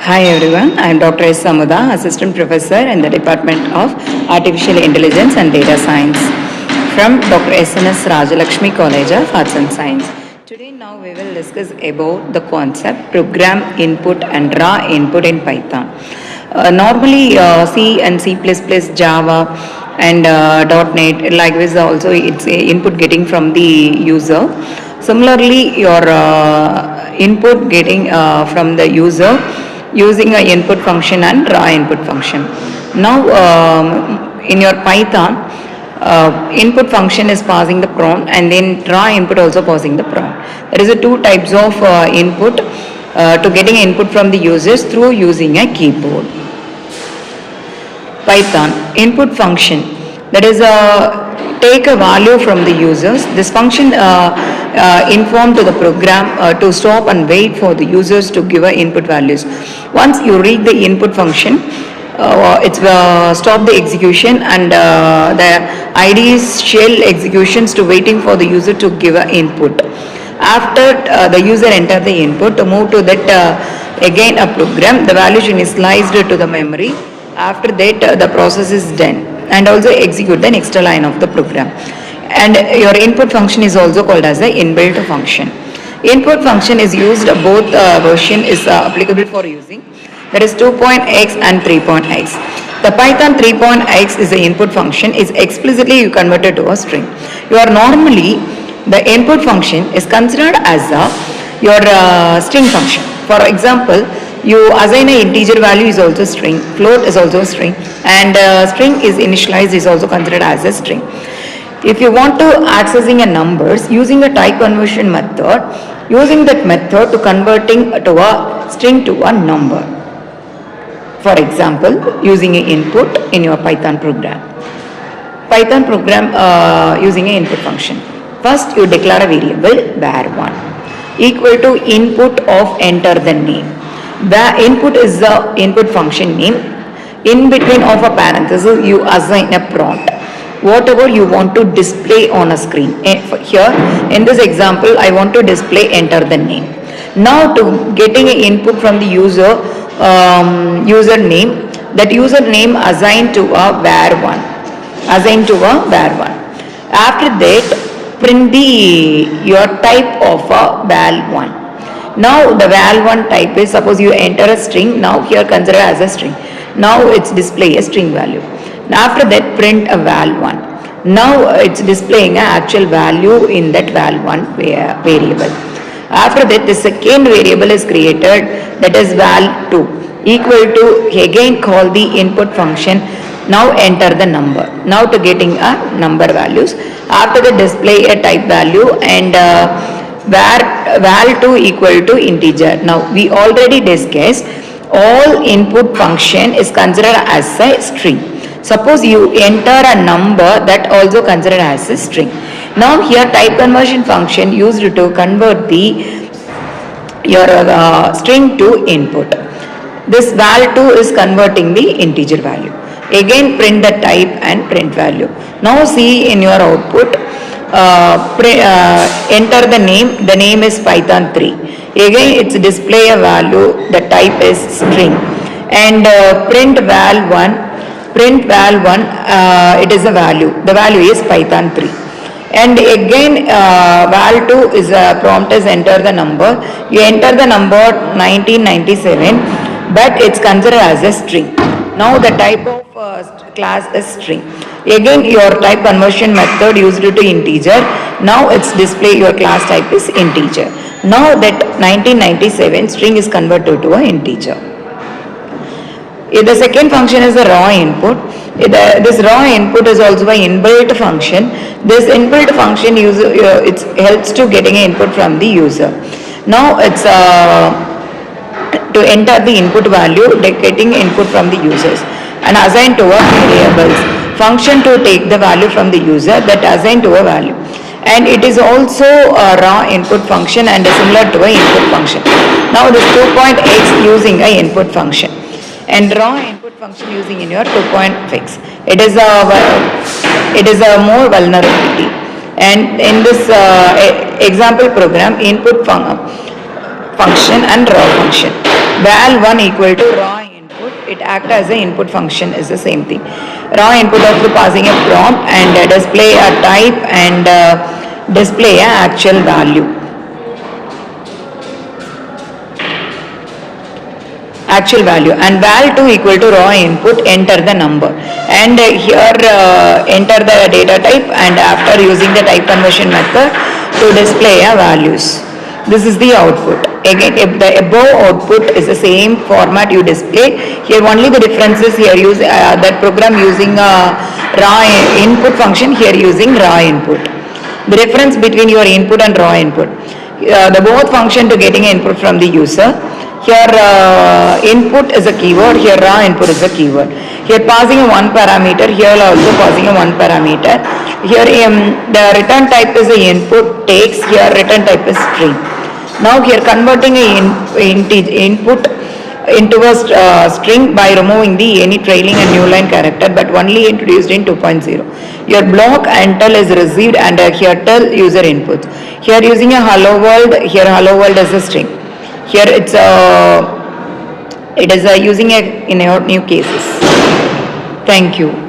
Hi everyone, I am Dr. S. Samuda, Assistant Professor in the Department of Artificial Intelligence and Data Science from Dr. S.N.S. Rajalakshmi College of Arts and Science. Today now we will discuss about the concept program input and raw input in Python. Normally C and C++, Java and .NET, likewise also it's a input getting from the user. Similarly, your input getting from the user using an input function and raw input function. Now in your Python, input function is passing the prompt and then raw input also passing the prompt. There is a two types of input to getting input from the users through using a keyboard. Python input function, that is take a value from the users. This function inform to the program to stop and wait for the users to give input values. Once you read the input function, it's stop the execution and the IDE's shell executions to waiting for the user to give an input. After the user enter the input, to move to that again a program, the value is initialized to the memory. After that the process is done and also execute the next line of the program. And your input function is also called as the inbuilt function. Input function is used, both version is applicable for using, that is 2.x and 3.x. The Python 3.x is the input function, is explicitly you converted to a string. You are normally, the input function is considered as your string function. For example, you assign an integer value is also string, float is also a string, and string is initialized is also considered as a string. If you want to accessing a numbers using a type conversion method, using that method to converting to a string to a number. For example, using an input in your Python program. Python program using an input function. First you declare a variable var1 equal to input of enter the name. The input is the input function name. In between of a parenthesis you assign a prompt, whatever you want to display on a screen. Here in this example I want to display enter the name. Now to getting an input from the user username, that username assigned to a var1, assigned to a var1. After that print the your type of a val1. Now the val1 type is, suppose you enter a string, now here consider as a string. Now it's display a string value. After that print a val1. Now it's displaying an actual value in that val1 variable. After that the second variable is created, that is val2 equal to, again call the input function. Now enter the number. Now to getting a number values. After the display a type value and val2 equal to integer. Now we already discussed all input function is considered as a string. Suppose you enter a number, that also considered as a string. Now here type conversion function used to convert the your string to input. This val2 is converting the integer value. Again print the type and print value. Now see in your output, enter the name is Python 3. Again it's display a value, the type is string, and print val1, it is a value, the value is Python 3. And again val2 is a prompt is enter the number, you enter the number 1997, but it's considered as a string. Now the type of class is string. Again your type conversion method used to integer. Now it's display your class type is integer. Now that 1997 string is converted to an integer. The second function is the raw input. This raw input is also an inbuilt function. This inbuilt function it helps to getting an input from the user. Now it's to enter the input value, getting input from the users, and assign to a variables. Function to take the value from the user, that assign to a value. And it is also a raw input function and similar to an input function. Now this 2.x using a input function and raw input function using in your 2.fix. It is a more vulnerability. And in this example program, input function and raw function. val1 equal to raw input, it act as a input function is the same thing. Raw input of passing a prompt and display a type and display a actual value. And val2 equal to raw input, enter the number, and here enter the data type, and after using the type conversion method to display values. This is the output. Again, if the above output is the same format you display, here only the difference is here use that program using raw input function, here using raw input. The difference between your input and raw input, the both function to getting input from the user. Here input is a keyword, here raw input is a keyword. Here passing a one parameter, here also passing a one parameter. Here the return type is a input takes, here return type is string. Now here converting a input into a string by removing the any trailing and new line character, but only introduced in 2.0. Your block and tell is received, and here tell user inputs. Here using a hello world, here hello world is a string. Here it is using in new cases. Thank you.